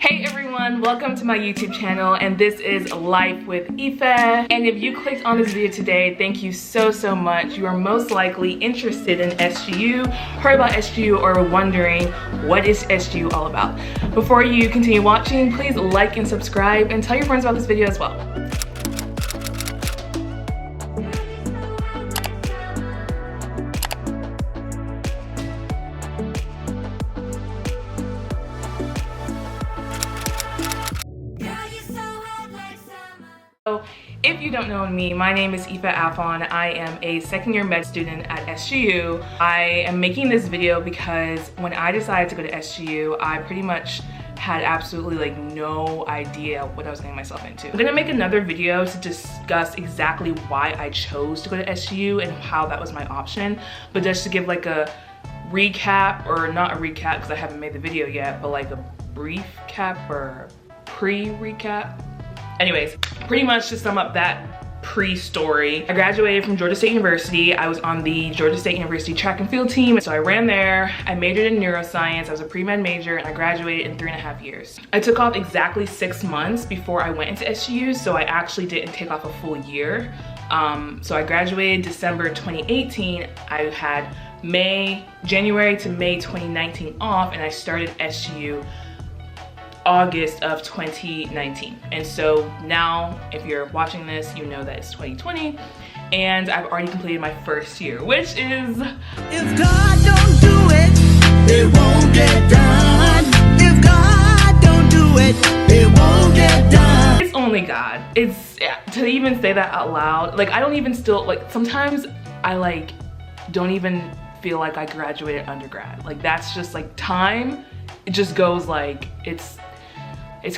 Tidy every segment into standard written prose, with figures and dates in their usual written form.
Hey everyone, welcome to my YouTube channel, and this is Life with Ife. And if you clicked on this video today, thank you so much. You are most likely interested in SGU, heard about SGU, or wondering what is SGU all about. Before you continue watching, please like and subscribe and tell your friends about this video as well. So, if you don't know me, my name is Ife Afon. I am a second-year med student at SGU. I am making this video because when I decided to go to SGU, I pretty much had absolutely no idea what I was getting myself into. I'm gonna make another video to discuss exactly why I chose to go to SGU and how that was my option, but just to give like a recap, or not a recap because I haven't made the video yet, but like a brief cap or pre-recap. Anyways, pretty much to sum up that pre-story, I graduated from Georgia State University. I was on the Georgia State University track and field team. So I ran there, I majored in neuroscience, I was a pre-med major, and I graduated in 3.5 years. I took off exactly 6 months before I went into SGU, so I actually didn't take off a full year. So I graduated December 2018. I had January to May 2019 off, and I started SGU August of 2019. And so now, if you're watching this, you know that it's 2020, and I've already completed my first year, which is... If God don't do it, it won't get done. If God don't do it, it won't get done. It's only God. It's, yeah, to even say that out loud, like I don't even still, like sometimes I don't even feel like I graduated undergrad. Like that's just like time, it just goes like, it's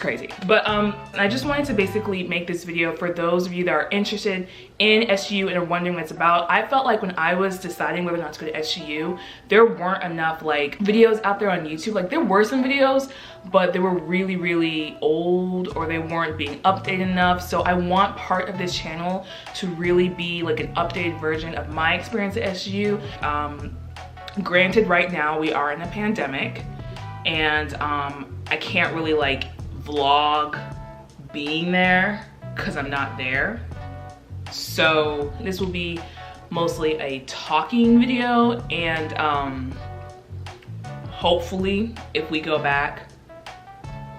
crazy. But I just wanted to basically make this video for those of you that are interested in SGU and are wondering what it's about. I felt like when I was deciding whether or not to go to SGU, there weren't enough videos out there on YouTube. Like there were some videos, but they were really old, or they weren't being updated enough. So I want part of this channel to really be like an updated version of my experience at SGU. Granted, right now we are in a pandemic, and I can't really vlog being there because I'm not there. So this will be mostly a talking video, and hopefully if we go back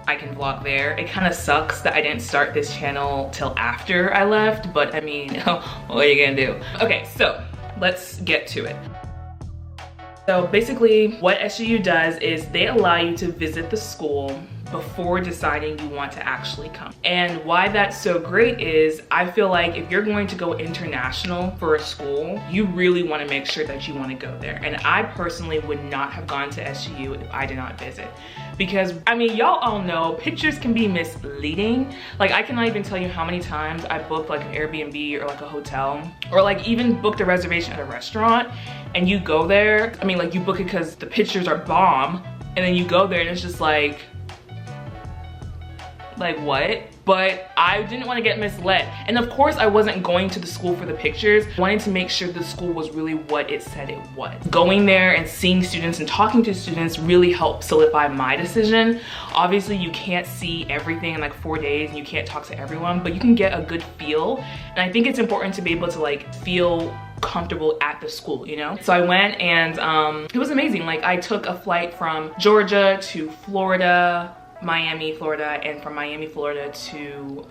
I can vlog there. It kind of sucks that I didn't start this channel till after I left, but I mean, what are you gonna do? Okay, so let's get to it. So basically what SGU does is they allow you to visit the school before deciding you want to actually come. And why that's so great is I feel like if you're going to go international for a school, you really want to make sure that you want to go there. And I personally would not have gone to SGU if I did not visit. Because, I mean, y'all all know pictures can be misleading. Like, I cannot even tell you how many times I booked an Airbnb or a hotel, or even booked a reservation at a restaurant, and you go there, I mean, you book it because the pictures are bomb, and then you go there and it's just like what? But I didn't want to get misled. And of course I wasn't going to the school for the pictures. I wanted to make sure the school was really what it said it was. Going there and seeing students and talking to students really helped solidify my decision. Obviously you can't see everything in 4 days, and you can't talk to everyone, but you can get a good feel. And I think it's important to be able to feel comfortable at the school, you know? So I went, and it was amazing. I took a flight from Georgia to Florida, Miami, Florida, and from Miami, Florida to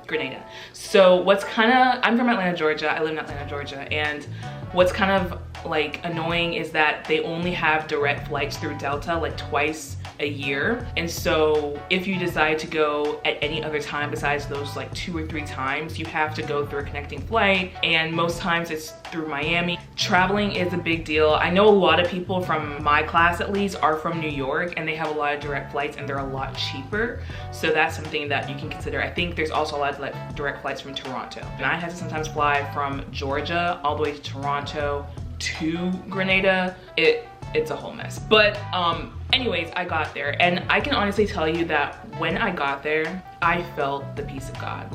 Grenada. So I'm from Atlanta, Georgia. I live in Atlanta, Georgia, and what's kind of annoying is that they only have direct flights through Delta twice a year. And so if you decide to go at any other time besides those 2 or 3 times, you have to go through a connecting flight, and most times it's through Miami. Traveling is a big deal. I know a lot of people from my class at least are from New York, and they have a lot of direct flights, and they're a lot cheaper. So that's something that you can consider. I think there's also a lot of direct flights from Toronto, and I had to sometimes fly from Georgia all the way to Toronto to Grenada. It's a whole mess. But anyways, I got there, and I can honestly tell you that when I got there, I felt the peace of God.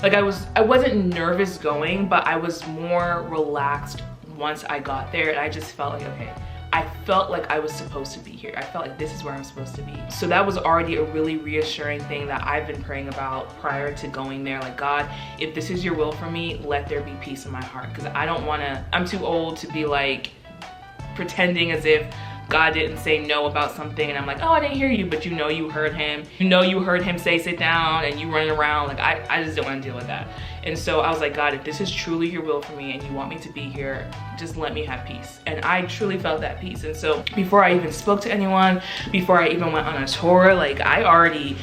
I wasn't nervous going, but I was more relaxed once I got there, and I just felt okay, I felt like I was supposed to be here. I felt like this is where I'm supposed to be. So that was already a really reassuring thing that I've been praying about prior to going there. Like, God, if this is your will for me, let there be peace in my heart. Because I don't want to, I'm too old to be like pretending as if God didn't say no about something and I'm like, oh, I didn't hear you, but you know you heard him. You know you heard him say sit down and you running around. Like, I just don't want to deal with that. And so I was like, God, if this is truly your will for me and you want me to be here, just let me have peace. And I truly felt that peace. And so before I even spoke to anyone, before I even went on a tour, like I already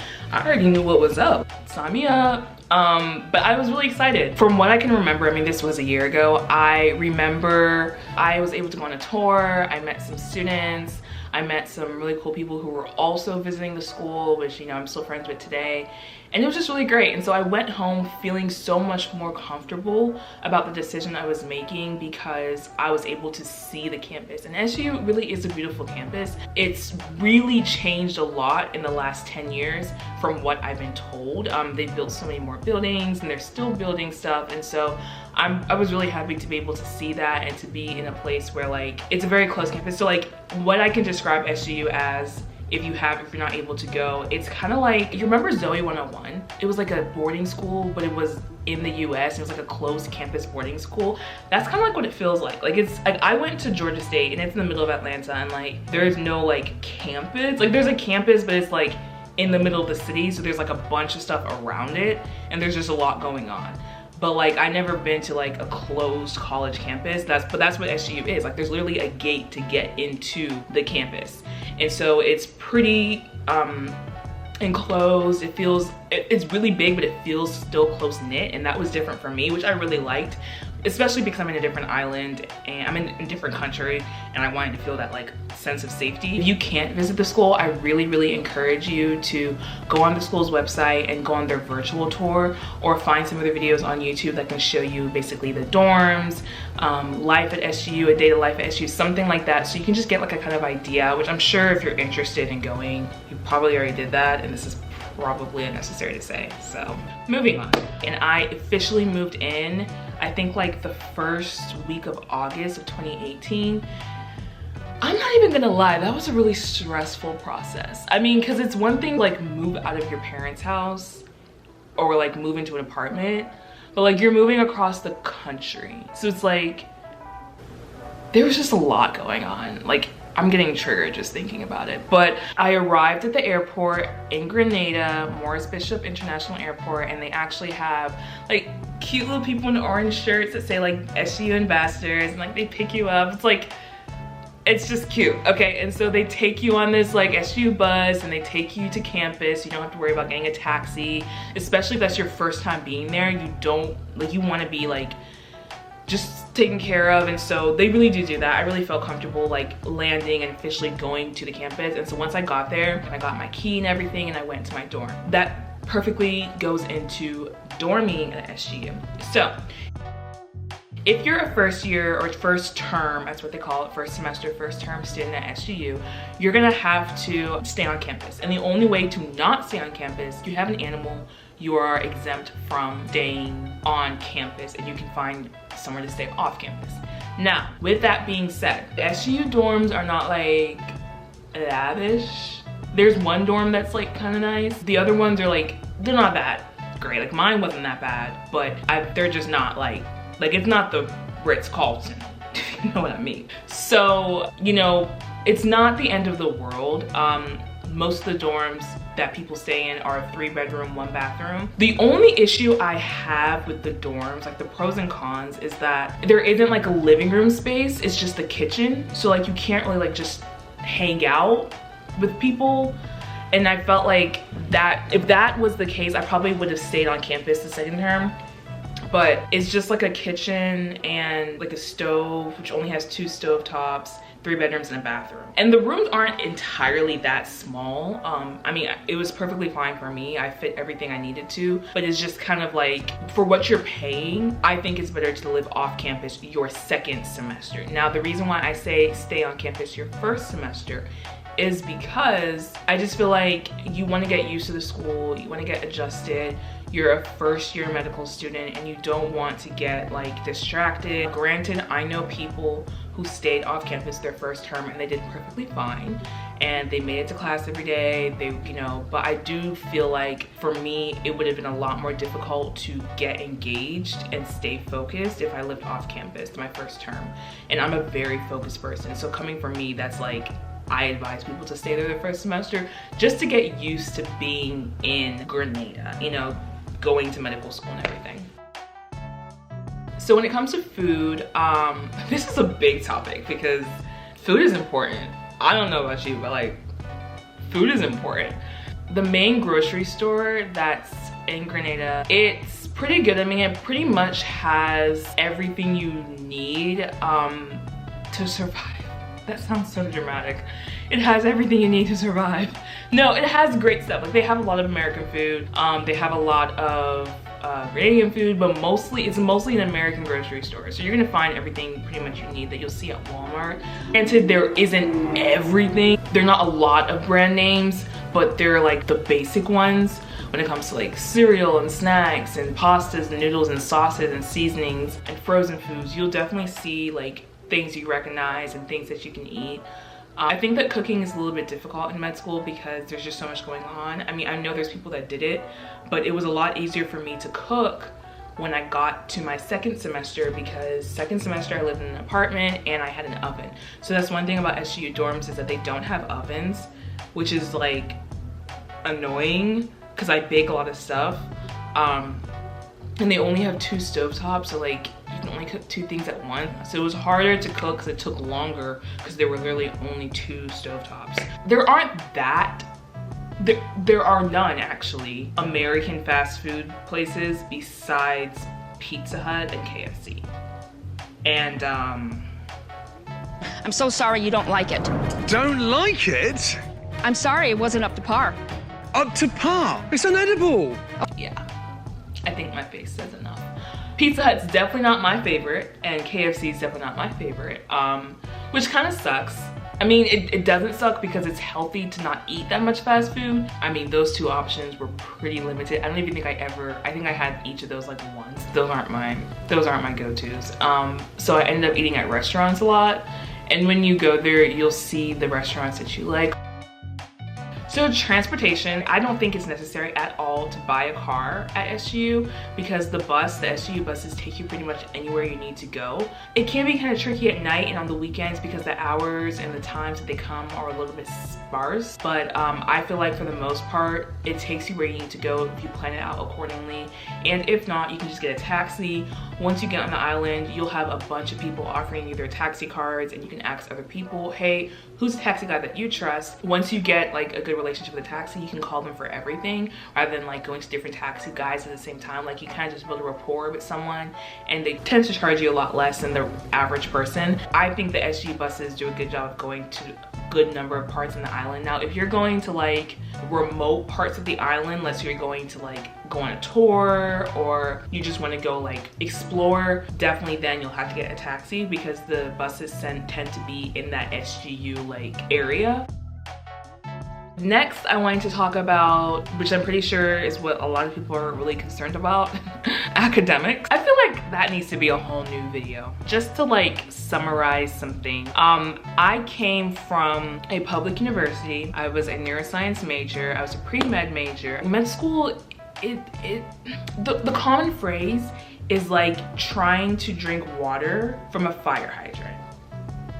knew what was up. Sign me up. But I was really excited. From what I can remember, I mean, this was a year ago, I remember I was able to go on a tour. I met some students. I met some really cool people who were also visiting the school, which, you know, I'm still friends with today. And it was just really great. And so I went home feeling so much more comfortable about the decision I was making because I was able to see the campus. And SGU really is a beautiful campus. It's really changed a lot in the last 10 years from what I've been told. They built so many more buildings and they're still building stuff. And so I was really happy to be able to see that and to be in a place where like, it's a very close campus. So like what I can describe SGU as, if you're not able to go, it's kind of like, you remember Zoe 101? It was like a boarding school, but it was in the US. It was like a closed campus boarding school. That's kind of like what it feels like. Like it's like, I went to Georgia State and it's in the middle of Atlanta and like, there's no like campus. Like there's a campus, but it's like in the middle of the city. So there's like a bunch of stuff around it and there's just a lot going on. But like, I never been to like a closed college campus. But that's what SGU is. Like there's literally a gate to get into the campus. And so it's pretty enclosed. It's really big, but it feels still close knit. And that was different for me, which I really liked, especially because I'm in a different island and I'm in a different country and I wanted to feel that like sense of safety. If you can't visit the school, I really encourage you to go on the school's website and go on their virtual tour or find some other videos on YouTube that can show you basically the dorms, life at SGU, a day to life at SGU, something like that. So you can just get like a kind of idea, which I'm sure if you're interested in going, you probably already did that and this is probably unnecessary to say. So moving on. And I officially moved in, I think like the first week of August of 2018. I'm not even gonna lie, that was a really stressful process. I mean, cause it's one thing like move out of your parents' house or like move into an apartment, but like you're moving across the country. So it's like, there was just a lot going on. Like I'm getting triggered just thinking about it. But I arrived at the airport in Grenada, Morris Bishop International Airport, and they actually have like cute little people in orange shirts that say like SGU ambassadors, and like they pick you up. It's like, it's just cute, okay? And so they take you on this like SGU bus and they take you to campus. You don't have to worry about getting a taxi, especially if that's your first time being there. You don't, like you wanna be like, just taken care of. And so they really do that. I really felt comfortable like landing and officially going to the campus. And so once I got there and I got my key and everything and I went to my dorm, that perfectly goes into dorming at SGU. So if you're a first year or first term, that's what they call it, first semester, first term student at SGU, you're gonna have to stay on campus. And the only way to not stay on campus, if you have an animal, you are exempt from staying on campus and you can find somewhere to stay off campus. Now, with that being said, the SGU dorms are not like lavish. There's one dorm that's like kind of nice. The other ones are like, they're not that great. Like mine wasn't that bad, but they're just not like it's not the Ritz-Carlton, if you know what I mean. So, you know, it's not the end of the world. Most of the dorms that people stay in are a 3-bedroom, 1-bathroom. The only issue I have with the dorms, like the pros and cons, is that there isn't like a living room space, it's just the kitchen. So like you can't really like just hang out with people. And I felt like that, if that was the case, I probably would have stayed on campus the second term. But it's just like a kitchen and like a stove, which only has 2 stove tops, 3 bedrooms and a bathroom. And the rooms aren't entirely that small. I mean, it was perfectly fine for me. I fit everything I needed to, but it's just kind of like, for what you're paying, I think it's better to live off campus your second semester. Now, the reason why I say stay on campus your first semester is because I just feel like you want to get used to the school, you want to get adjusted. You're a first year medical student and you don't want to get like distracted. Granted, I know people who stayed off campus their first term and they did perfectly fine. And they made it to class every day, but I do feel like for me, it would have been a lot more difficult to get engaged and stay focused if I lived off campus my first term. And I'm a very focused person. So coming from me, that's like, I advise people to stay there the first semester just to get used to being in Grenada, going to medical school and everything. So when it comes to food, this is a big topic because food is important. I don't know about you, but like, food is important. The main grocery store that's in Grenada, it's pretty good. I mean, it pretty much has everything you need to survive. That sounds so dramatic. It has everything you need to survive. No, it has great stuff. Like, they have a lot of American food. They have a lot of Grenadian food, but it's mostly an American grocery store. So you're gonna find everything pretty much you need that you'll see at Walmart. Granted, there isn't everything. There are not a lot of brand names, but they're like the basic ones when it comes to like cereal and snacks and pastas and noodles and sauces and seasonings and frozen foods. You'll definitely see like things you recognize and things that you can eat. I think that cooking is a little bit difficult in med school because there's just so much going on. I mean, I know there's people that did it, but it was a lot easier for me to cook when I got to my second semester, because second semester I lived in an apartment and I had an oven. So that's one thing about SGU dorms, is that they don't have ovens, which is like annoying because I bake a lot of stuff. And they only have 2 stovetops, so like you can only cook 2 things at once. So it was harder to cook because it took longer because there were literally only 2 stovetops. There are none actually American fast food places besides Pizza Hut and KFC. And I'm so sorry you don't like it. Don't like it? I'm sorry it wasn't up to par. Up to par? It's unedible. Yeah. I think my face says enough. Pizza Hut's definitely not my favorite, and KFC's definitely not my favorite, which kind of sucks. I mean, it doesn't suck because it's healthy to not eat that much fast food. I mean, those 2 options were pretty limited. I don't even think I think I had each of those like once. Those aren't my go-tos. So I ended up eating at restaurants a lot, and when you go there, you'll see the restaurants that you like. So transportation, I don't think it's necessary at all to buy a car at SGU because the SGU buses take you pretty much anywhere you need to go. It can be kind of tricky at night and on the weekends because the hours and the times that they come are a little bit sparse, but I feel like for the most part, it takes you where you need to go if you plan it out accordingly. And if not, you can just get a taxi. Once you get on the island, you'll have a bunch of people offering you their taxi cards, and you can ask other people, hey, who's the taxi guy that you trust? Once you get like a good relationship with a taxi, you can call them for everything rather than like going to different taxi guys at the same time. Like, you kind of just build a rapport with someone, and they tend to charge you a lot less than the average person. I think the SGU buses do a good job of going to a good number of parts in the island. Now, if you're going to like remote parts of the island, unless you're going to like go on a tour or you just want to go like explore, definitely then you'll have to get a taxi because the buses tend to be in that SGU like area. Next, I wanted to talk about, which I'm pretty sure is what a lot of people are really concerned about, academics. I feel like that needs to be a whole new video. Just to like summarize something. I came from a public university. I was a neuroscience major. I was a pre-med major. Med school, the common phrase is like trying to drink water from a fire hydrant.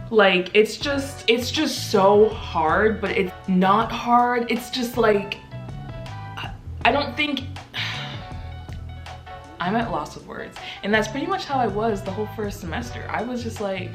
Like, it's just so hard, but it's not hard. It's just like, I don't think, I'm at loss of words. And that's pretty much how I was the whole first semester. I was just like,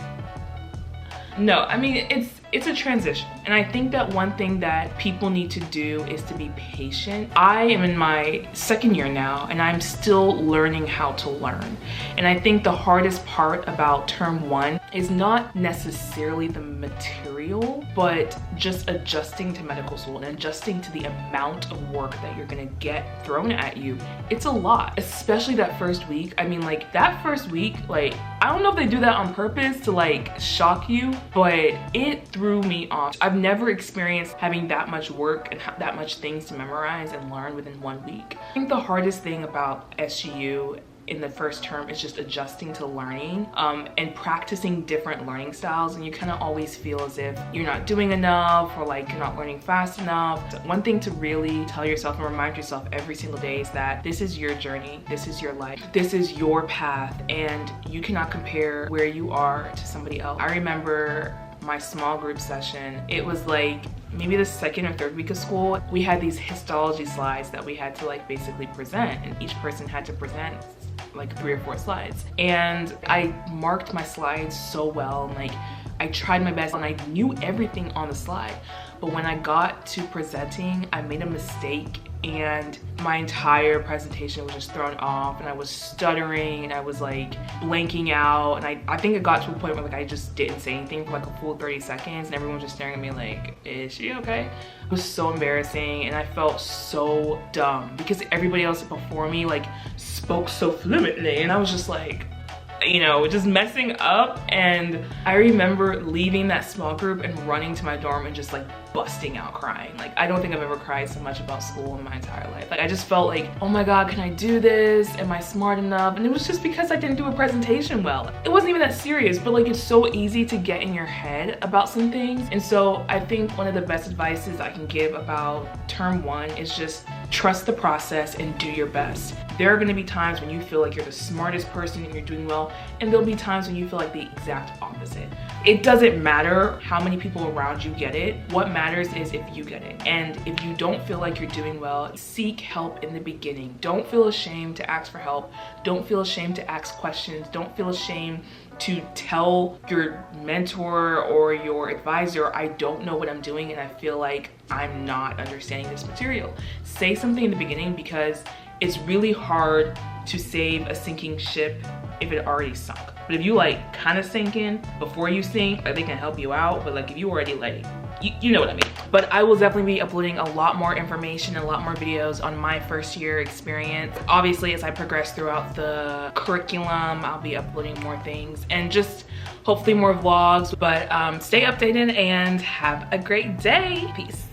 no, I mean, it's a transition. And I think that one thing that people need to do is to be patient. I am in my second year now, and I'm still learning how to learn. And I think the hardest part about term 1 is not necessarily the material, but just adjusting to medical school and adjusting to the amount of work that you're gonna get thrown at you. It's a lot, especially that first week. I mean, like, that first week, like, I don't know if they do that on purpose to like shock you, but it threw me off. I've never experienced having that much work and that much things to memorize and learn within 1 week. I think the hardest thing about SGU in the first term is just adjusting to learning and practicing different learning styles, and you kind of always feel as if you're not doing enough or like you're not learning fast enough. So one thing to really tell yourself and remind yourself every single day is that this is your journey, this is your life, this is your path, and you cannot compare where you are to somebody else. I remember my small group session, it was like maybe the second or third week of school. We had these histology slides that we had to like basically present, and each person had to present like 3 or 4 slides. And I marked my slides so well, and like I tried my best and I knew everything on the slide. But when I got to presenting, I made a mistake and my entire presentation was just thrown off, and I was stuttering and I was like blanking out, and I think it got to a point where like I just didn't say anything for like a full 30 seconds and everyone was just staring at me like, is she okay? It was so embarrassing and I felt so dumb because everybody else before me like spoke so fluently, and I was just like, you know, just messing up. And I remember leaving that small group and running to my dorm and just like busting out crying. Like, I don't think I've ever cried so much about school in my entire life. Like, I just felt like, oh my God, can I do this? Am I smart enough? And it was just because I didn't do a presentation well. It wasn't even that serious, but like, it's so easy to get in your head about some things. And so I think one of the best advices I can give about term 1 is just trust the process and do your best. There are gonna be times when you feel like you're the smartest person and you're doing well, and there'll be times when you feel like the exact opposite. It doesn't matter how many people around you get it. What matters is if you get it. And if you don't feel like you're doing well, seek help in the beginning. Don't feel ashamed to ask for help. Don't feel ashamed to ask questions. Don't feel ashamed to tell your mentor or your advisor, I don't know what I'm doing and I feel like I'm not understanding this material. Say something in the beginning, because it's really hard to save a sinking ship if it already sunk. But if you like kind of sink in before you sink, they can help you out. But like if you already like, you know what I mean. But I will definitely be uploading a lot more information and a lot more videos on my first year experience. Obviously, as I progress throughout the curriculum, I'll be uploading more things and just hopefully more vlogs. But stay updated and have a great day. Peace.